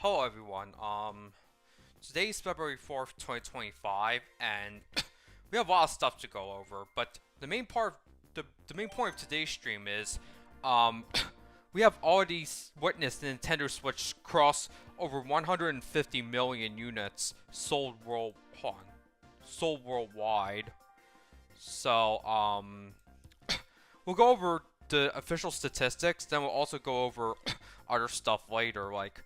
Hello everyone, today's February 4th, 2025, and we have a lot of stuff to go over, but the main point of today's stream is, we have already witnessed the Nintendo Switch cross over 150 million units sold worldwide. So, we'll go over the official statistics, then we'll also go over other stuff later, like,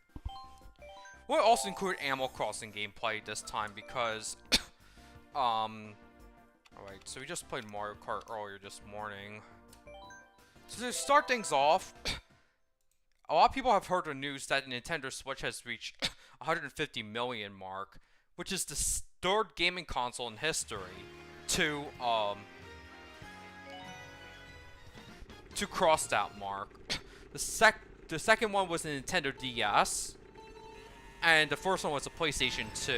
we'll also include Animal Crossing gameplay this time because, alright, so we just played Mario Kart earlier this morning. So to start things off, a lot of people have heard the news that the Nintendo Switch has reached 150 million mark, which is the third gaming console in history to cross that mark. The second one was the Nintendo DS. And the first one was the PlayStation 2.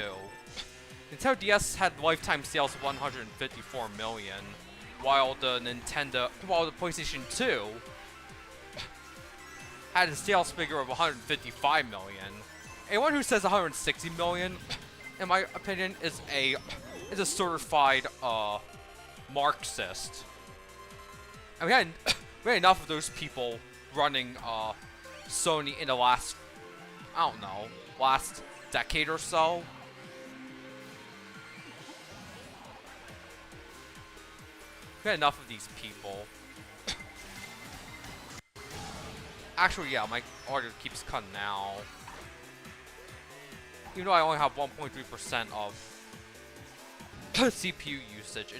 Nintendo DS had lifetime sales of 154 million, while the PlayStation 2 had a sales figure of 155 million. Anyone who says 160 million, in my opinion, is a certified Marxist. And we had enough of those people running Sony in the last, I don't know, last decade or so. We had enough of these people. Actually, yeah, my audio keeps cutting out. Even though I only have 1.3% of CPU usage,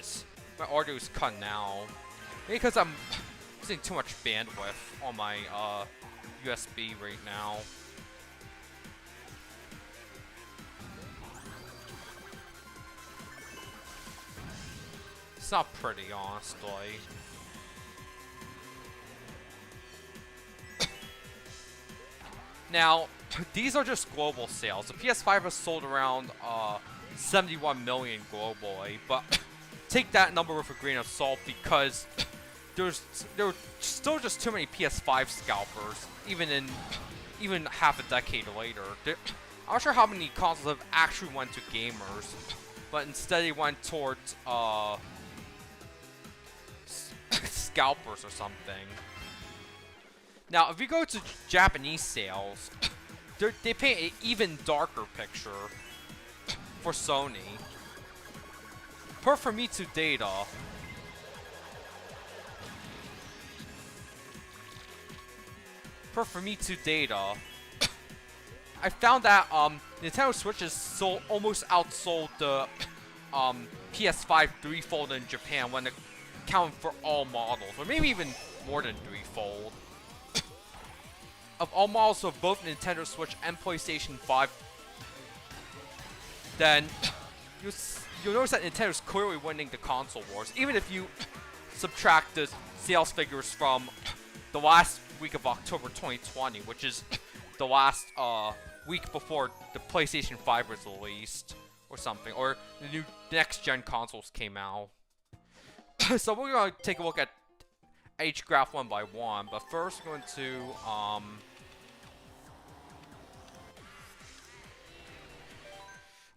my audio is cutting out. Maybe because I'm using too much bandwidth on my USB right now. It's not pretty, honestly. Now, these are just global sales. The PS5 has sold around 71 million globally, but take that number with a grain of salt because there are still just too many PS5 scalpers, even half a decade later. I'm not sure how many consoles have actually went to gamers, but instead they went towards scalpers or something. Now, if we go to Japanese sales, they paint an even darker picture for Sony. Per Famitsu data, I found that Nintendo Switch has almost outsold the PS5 Threefold in Japan when accounting for all models, or maybe even more than Threefold. Of all models of both Nintendo Switch and PlayStation 5, then you'll notice that Nintendo's clearly winning the console wars, even if you subtract the sales figures from the last week of October 2020, which is the last week before the PlayStation 5 was released, or something, or the next gen consoles came out. So we're going to take a look at each graph one by one, but first we're going to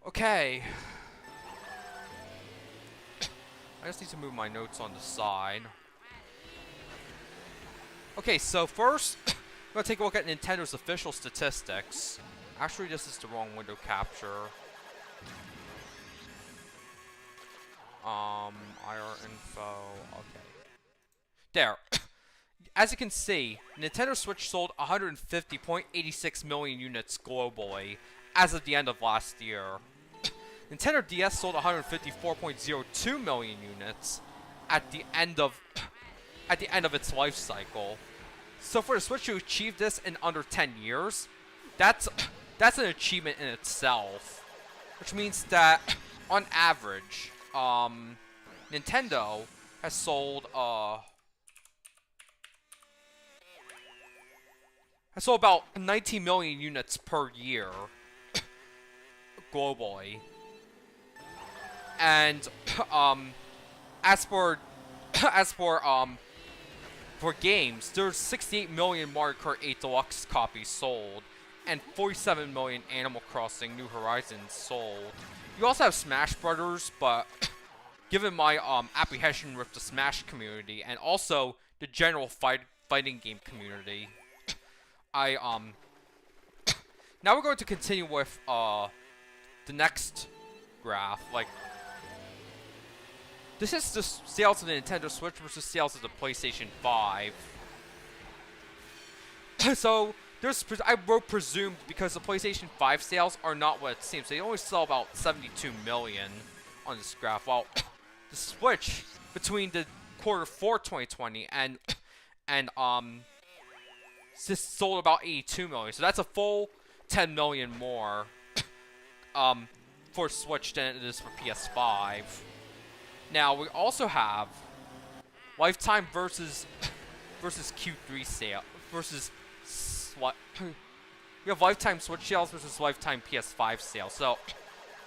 okay. I just need to move my notes on the side. Okay, so first, we're going to take a look at Nintendo's official statistics. Actually, this is the wrong window capture. IR info, okay. There. As you can see, Nintendo Switch sold 150.86 million units globally as of the end of last year. Nintendo DS sold 154.02 million units at the end of its life cycle. So for the Switch to achieve this in under 10 years, that's an achievement in itself. Which means that on average, Nintendo has sold about 19 million units per year globally. And as for games, there's 68 million Mario Kart 8 Deluxe copies sold, and 47 million Animal Crossing New Horizons sold. You also have Smash Brothers, but given my apprehension with the Smash community and also the general fighting game community, I now we're going to continue with the next graph. Like, this is the sales of the Nintendo Switch versus sales of the PlayStation 5. So I wrote presumed because the PlayStation 5 sales are not what it seems. They only sell about 72 million on this graph, while the Switch between the Q4 2020 and just sold about 82 million. So that's a full 10 million more for Switch than it is for PS5. Now we also have Lifetime versus Q3 sale versus we have Lifetime Switch sales versus Lifetime PS5 sales. So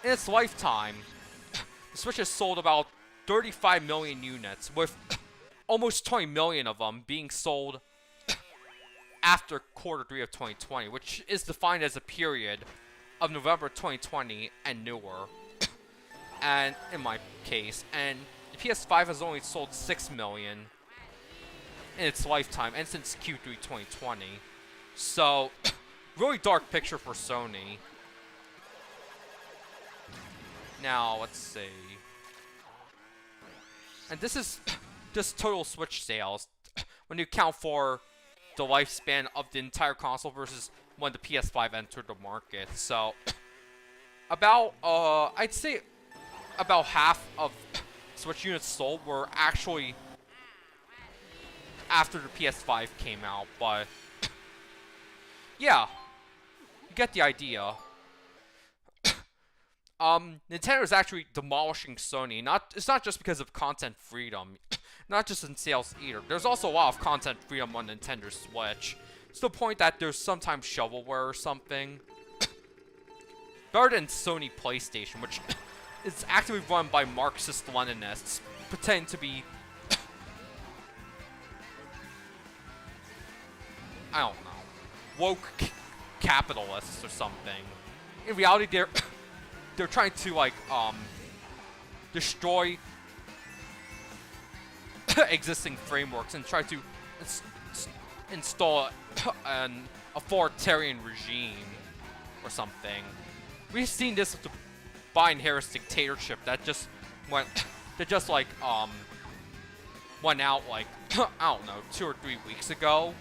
in its lifetime, the Switch has sold about 35 million units, with almost 20 million of them being sold after Q3 of 2020, which is defined as a period of November 2020 and newer. And in my case, and the PS5 has only sold 6 million in its lifetime, and since Q3 2020. So, really dark picture for Sony. Now, let's see. And this is just total Switch sales, when you account for the lifespan of the entire console versus when the PS5 entered the market. So, about, I'd say about half of Switch units sold were actually after the PS5 came out, but yeah, you get the idea. Nintendo is actually demolishing Sony. It's not just because of content freedom, not just in sales either. There's also a lot of content freedom on Nintendo Switch. It's the point that there's sometimes shovelware or something. Better than Sony PlayStation, which is actively run by Marxist-Leninists, pretending to be, I don't know, woke capitalists or something. In reality, they're trying to, like, destroy existing frameworks and try to install an authoritarian regime or something. We've seen this with the Biden-Harris dictatorship that just went out, like, I don't know, 2 or 3 weeks ago.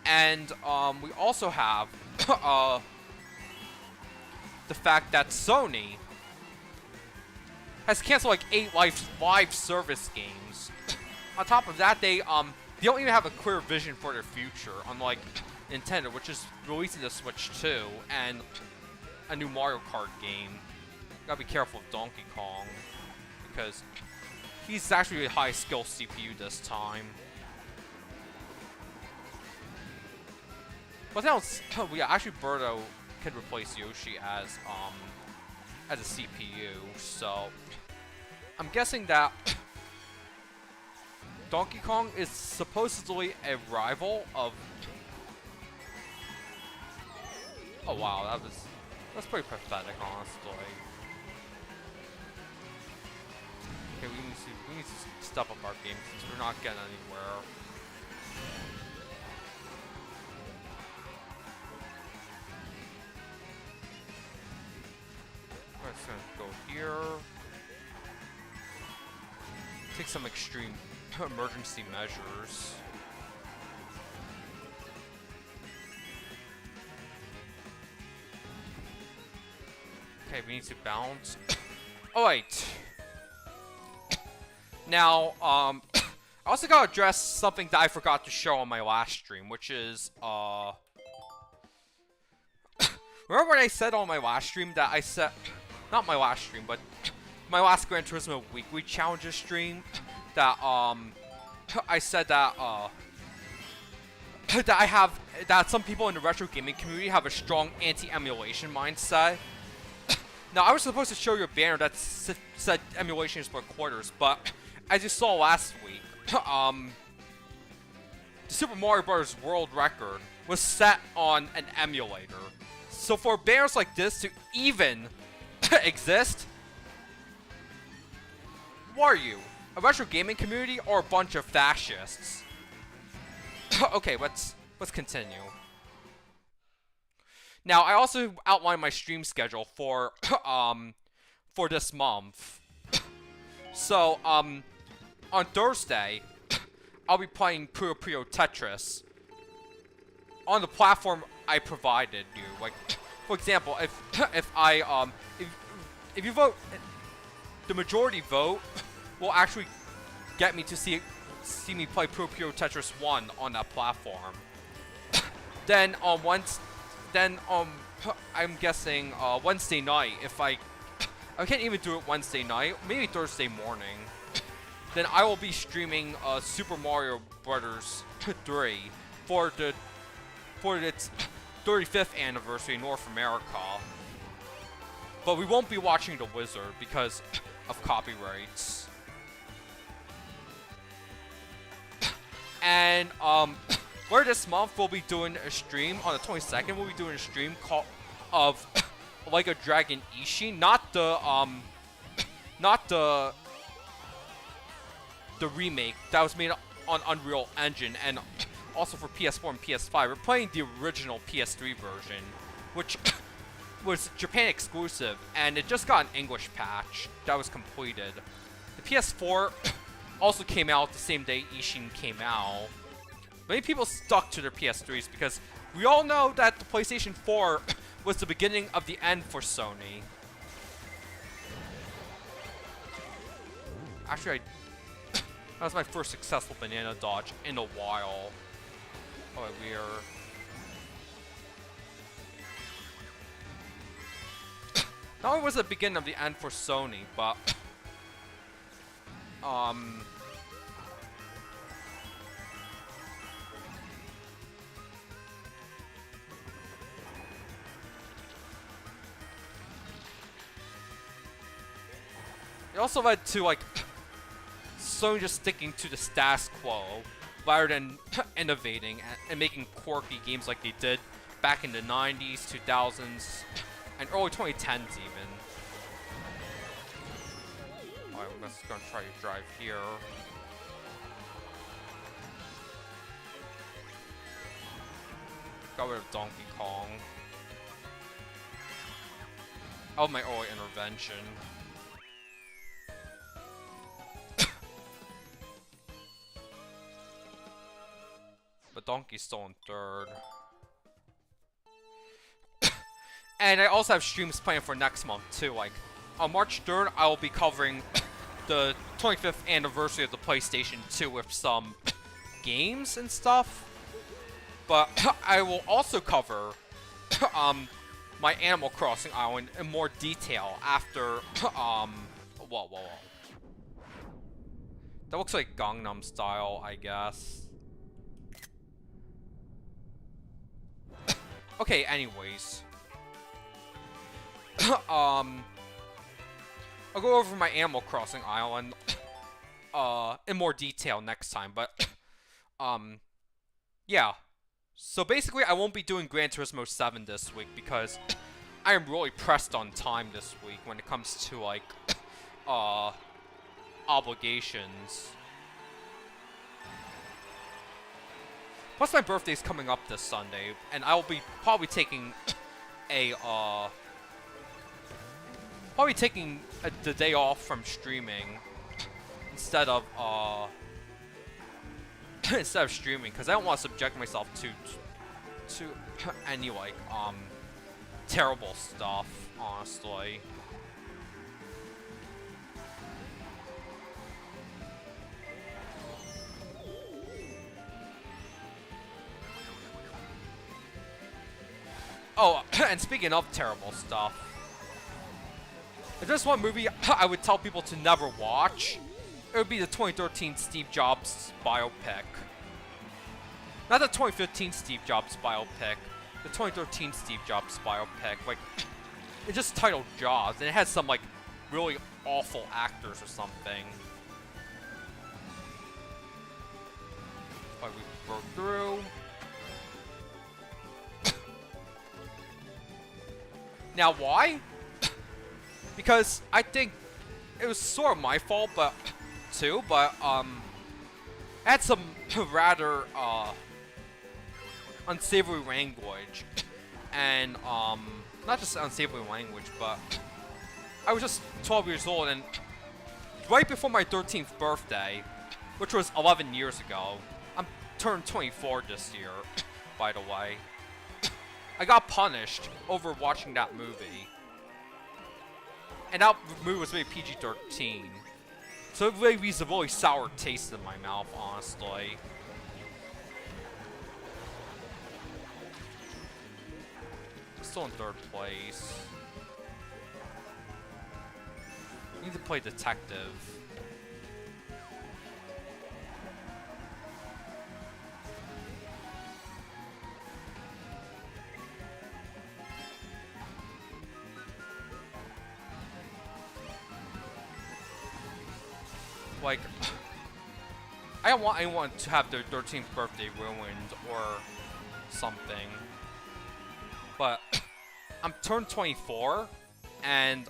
And we also have the fact that Sony has canceled like 8 live service games. On top of that, they don't even have a clear vision for their future, unlike Nintendo, which is releasing the Switch 2 and a new Mario Kart game. Gotta be careful of Donkey Kong, because he's actually a high skill CPU this time. But now, yeah, actually Birdo can replace Yoshi as a CPU, so I'm guessing that Donkey Kong is supposedly a rival of. Oh wow, that's pretty pathetic, honestly. Okay, we need to step up our game since we're not getting anywhere. We're just gonna go here. Take some extreme emergency measures. Okay, we need to balance. Oh wait. Now, I also gotta address something that I forgot to show on my last stream, which is, remember what I said on my last stream that I said, not my last stream, but my last Gran Turismo Weekly Challenges stream, that, I said that, that some people in the retro gaming community have a strong anti-emulation mindset. Now, I was supposed to show you a banner that said emulations for quarters, but as you saw last week, the Super Mario Bros. World record was set on an emulator. So for banners like this to even exist, what are you? A retro gaming community or a bunch of fascists? Okay, let's continue. Now, I also outlined my stream schedule for this month. So, on Thursday, I'll be playing Puyo Puyo Tetris on the platform I provided you. Like, for example, if you vote, the majority vote will actually get me to see me play Puyo Puyo Tetris 1 on that platform. Then I'm guessing Wednesday night, if I can't even do it Wednesday night, maybe Thursday morning, then I will be streaming Super Mario Bros. 3 for its 35th anniversary in North America. But we won't be watching The Wizard because of copyrights. And where this month we'll be doing a stream on the 22nd. We'll be doing a stream of Like a Dragon Ishin, not the remake that was made on Unreal Engine and also for PS4 and PS5. We're playing the original PS3 version, which was Japan exclusive, and it just got an English patch that was completed. The PS4 also came out the same day Ishin came out. Many people stuck to their PS3s because we all know that the PlayStation 4 was the beginning of the end for Sony. Actually, that was my first successful banana dodge in a while. Oh, weird. Not only was it the beginning of the end for Sony, but it also led to, like, Sony just sticking to the status quo rather than innovating and making quirky games like they did back in the 90s, 2000s, and early 2010s even. Alright, we're just gonna try to drive here. Got rid of Donkey Kong. Oh, my early intervention. But Donkey's still in third. And I also have streams planned for next month too. Like on March 3rd, I will be covering the 25th anniversary of the PlayStation 2 with some games and stuff. But I will also cover my Animal Crossing island in more detail after whoa. That looks like Gangnam Style, I guess. Okay, anyways. I'll go over my Animal Crossing island in more detail next time, but yeah. So basically I won't be doing Gran Turismo 7 this week because I am really pressed on time this week when it comes to, like, obligations. Plus my birthday's coming up this Sunday, and I will be probably taking the day off from streaming instead of streaming, because I don't want to subject myself to any, like, terrible stuff, honestly. Oh, and speaking of terrible stuff, if there's one movie I would tell people to never watch, it would be the 2013 Steve Jobs biopic. Not the 2015 Steve Jobs biopic, the 2013 Steve Jobs biopic. Like, it's just titled Jaws, and it has some, like, really awful actors or something. Like, we broke through. Now, why? Because I think it was sort of my fault, but too, but I had some rather unsavory language, and not just unsavory language, but I was just 12 years old, and right before my 13th birthday, which was 11 years ago, I'm turned 24 this year, by the way. I got punished over watching that movie. And that movie was rated PG-13. So it really leaves a really sour taste in my mouth, honestly. Still in 3rd place. Need to play detective. Like, I don't want anyone to have their 13th birthday ruined or something. But I'm turned 24, and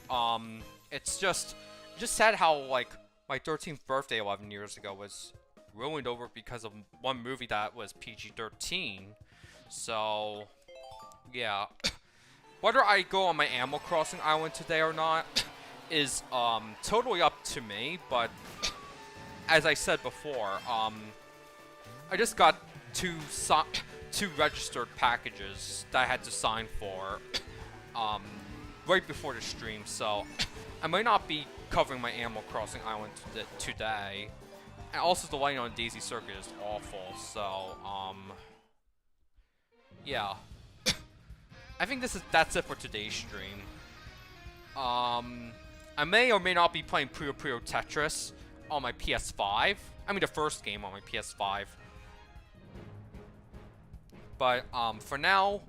it's just sad how, like, my 13th birthday 11 years ago was ruined over because of one movie that was PG-13. So, yeah. Whether I go on my Animal Crossing island today or not is totally up to me, but as I said before, I just got two registered packages that I had to sign for right before the stream, so I might not be covering my Animal Crossing island today. And also the lighting on Daisy Circuit is awful, so yeah. I think that's it for today's stream. I may or may not be playing Puyo Puyo Tetris on my PS5. I mean, the first game on my PS5. But, for now,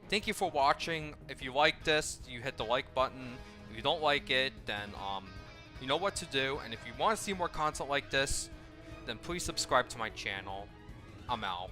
thank you for watching. If you like this, you hit the like button. If you don't like it, then, you know what to do. And if you want to see more content like this, then please subscribe to my channel. I'm out.